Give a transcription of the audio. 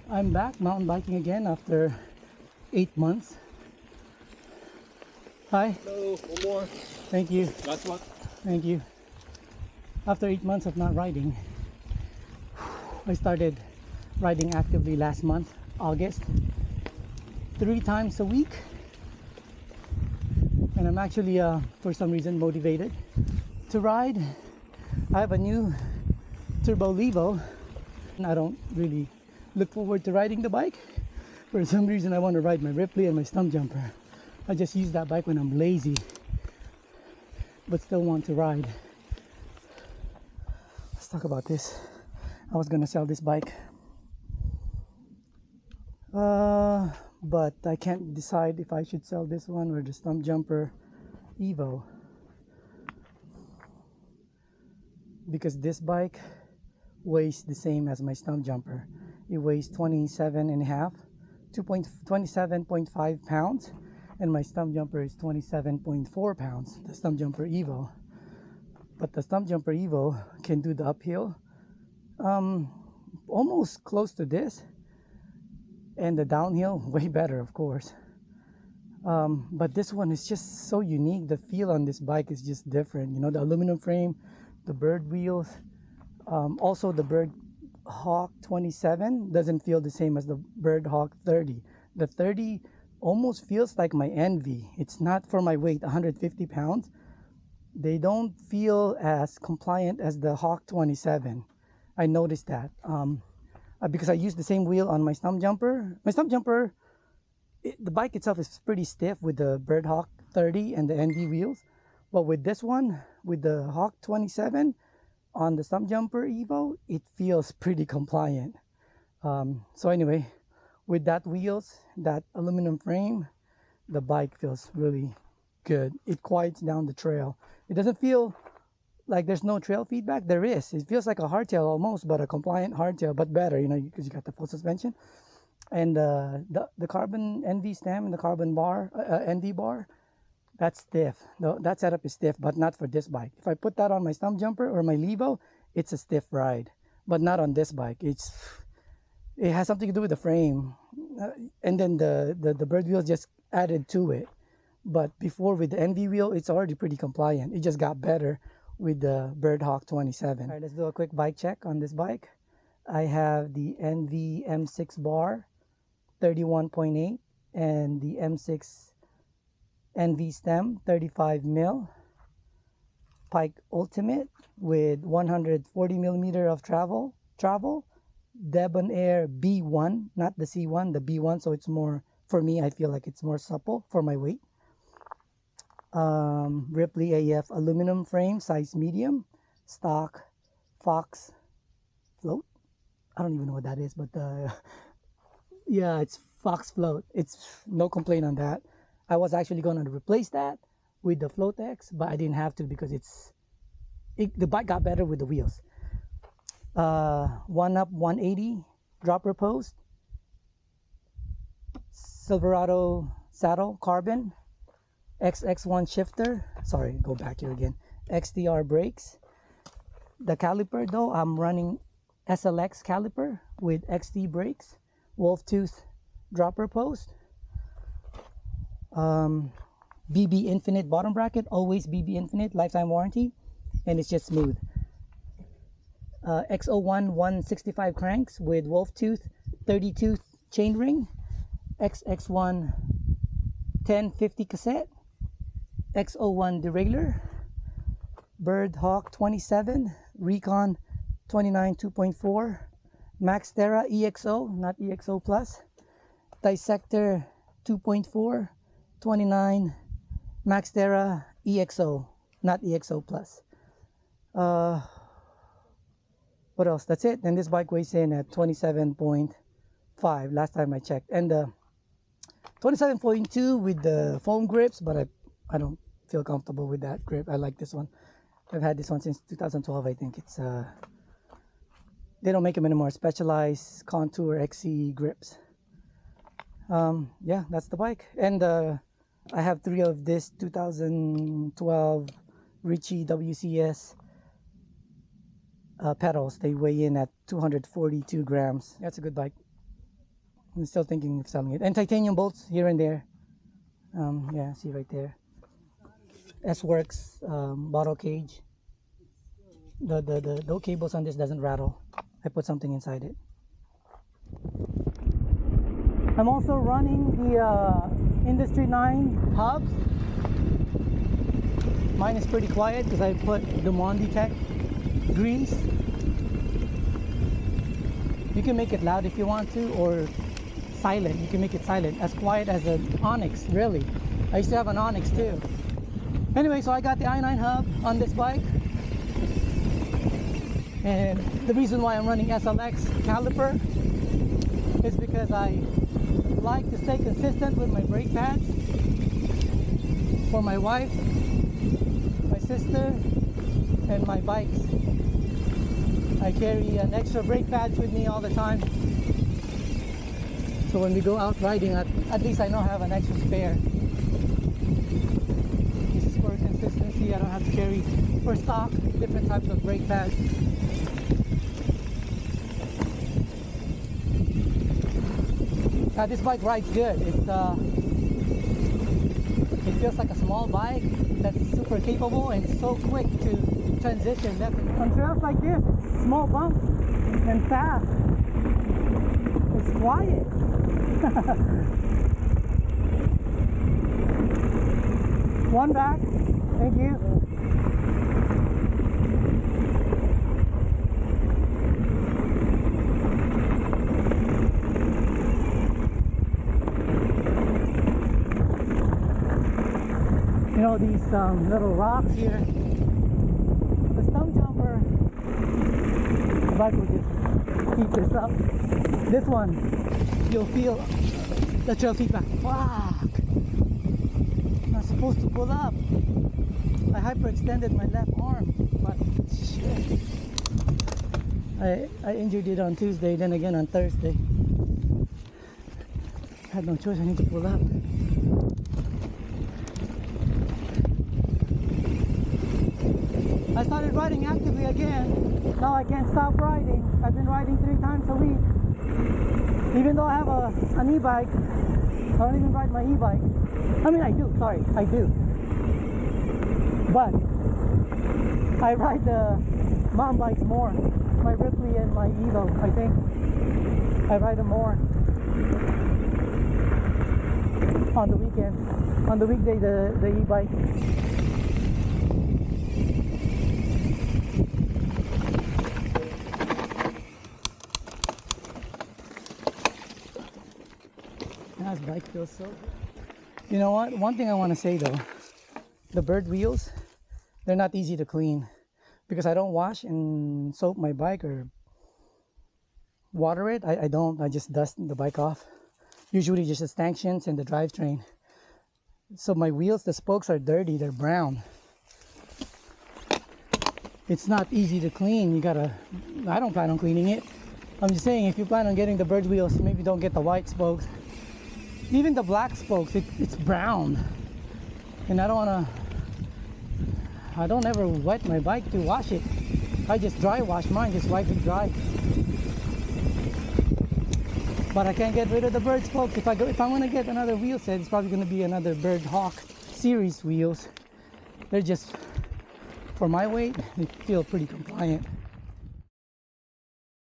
I'm back mountain biking again after 8 months. Hi. Hello, one more. Thank you. Last one. Thank you. After 8 months of not riding, I started riding actively last month, August, 3 times a week. And I'm actually, for some reason, motivated to ride. I have a new Turbo Levo, and I don't really look forward to riding the bike. For some reason, I want to ride my Ripley and my stump jumper. I just use that bike when I'm lazy, but still want to ride. Let's talk about this. I was gonna sell this bike, but I can't decide if I should sell this one or the stump jumper Evo, because this bike weighs the same as my stump jumper. It weighs 27.5 pounds, and my stump jumper is 27.4 pounds, the stump jumper Evo. But the stump jumper Evo can do the uphill almost close to this, and the downhill way better, of course. But this one is just so unique. The feel on this bike is just different. You know, the aluminum frame, the Berd wheels, also the Berd Hawk 27 doesn't feel the same as the Berd Hawk 30. The 30 almost feels like my ENVE. It's not, for my weight, 150 pounds. They don't feel as compliant as the Hawk 27. I noticed that because I use the same wheel on my stump jumper. My stump jumper, the bike itself is pretty stiff with the Berd Hawk 30 and the ENVE wheels. But with this one, with the Hawk 27 on the stump jumper Evo, it feels pretty compliant. So anyway, with that wheels, that aluminum frame, the bike feels really good. It quiets down the trail. It doesn't feel like there's no trail feedback. There is. It feels like a hardtail almost, but a compliant hardtail, but better, you know, because you got the full suspension. And the carbon ENVE stem and the carbon bar, ENVE bar, that's stiff. No, that setup is stiff, but not for this bike. If I put that on my stump jumper or my Levo, it's a stiff ride, but not on this bike. It has something to do with the frame, and then the Berd wheels just added to it. But before, with the ENVE wheel, it's already pretty compliant. It just got better with the Berd Hawk 27. All right, let's do a quick bike check on this bike. I have the ENVE M6 bar, 31.8, and the M6 ENVE stem, 35 mil. Pike Ultimate with 140 millimeter of travel. Debonair B1, not the C1, the B1, so it's more, for me, I feel like it's more supple for my weight. Ripley AF aluminum frame, size medium, stock Fox float. I don't even know what that is, but yeah, it's Fox float. It's no complaint on that. I was actually going to replace that with the Float X, but I didn't have to because the bike got better with the wheels. OneUp 180 dropper post, Silverado saddle carbon, XX1 shifter. Sorry, go back here again. XTR brakes. The caliper though, I'm running SLX caliper with XT brakes, Wolftooth dropper post. BBinfinite bottom bracket, always BBinfinite, lifetime warranty, and it's just smooth. XO1 165 cranks with Wolftooth 30-tooth chainring, XX1 1050 cassette, XO1 derailleur, Berd Hawk 27, Rekon 29 2.4, MaxxTerra EXO, not EXO Plus, Dissector 2.4, 29, MaxxTerra EXO, not EXO Plus. What else? That's it. And this bike weighs in at 27.5 last time I checked, and 27.2 with the foam grips, but I don't feel comfortable with that grip. I like this one. I've had this one since 2012. I think it's they don't make them anymore. Specialized Contour XC grips. Yeah, that's the bike. And I have 3 of this 2012 Ritchey WCS pedals. They weigh in at 242 grams. That's a good bike. I'm still thinking of selling it. And titanium bolts here and there. Yeah, see right there. Sworks bottle cage. The cables on this doesn't rattle. I put something inside it. I'm also running the Industry 9 hubs. Mine is pretty quiet because I put the Monditech grease. You can make it loud if you want to, or silent. You can make it silent, as quiet as an Onyx, really. I used to have an Onyx too. Anyway, so I got the i9 hub on this bike. And the reason why I'm running SLX caliper is because I like to stay consistent with my brake pads for my wife, my sister, and my bikes. I carry an extra brake pads with me all the time. So when we go out riding, at least I know I have an extra spare. This is for consistency. I don't have to carry for stock different types of brake pads. This bike rides good. It feels like a small bike that's super capable and so quick to transition. On trails like this, it's small bumps and fast. It's quiet. One back. Thank you. You know, these little rocks here, the stump jumper, the bike will just keep this up. This one, you'll feel the trail feedback. Fuck! I'm not supposed to pull up. I hyperextended my left arm, but shit. I injured it on Tuesday, then again on Thursday. I had no choice, I need to pull up. I started riding actively again. Now I can't stop riding. I've been riding 3 times a week. Even though I have an e-bike, I don't even ride my e-bike. I mean, I do, sorry, I do. But I ride the mountain bikes more. My Ripley and my Evo, I think. I ride them more on the weekend. On the weekday, the e-bike. This bike feels so good. You know what? One thing I want to say though, the Berd wheels, they're not easy to clean because I don't wash and soap my bike or water it. I don't. I just dust the bike off. Usually just the stanchions and the drivetrain. So my wheels, the spokes are dirty. They're brown. It's not easy to clean. You gotta. I don't plan on cleaning it. I'm just saying, if you plan on getting the Berd wheels, maybe don't get the white spokes. Even the black spokes, it's brown, and I don't ever wet my bike to wash it. I just dry wash mine, just wipe it dry. But I can't get rid of the Berd spokes. If I'm gonna get another wheel set, it's probably gonna be another Berd Hawk series wheels. They're just, for my weight, they feel pretty compliant.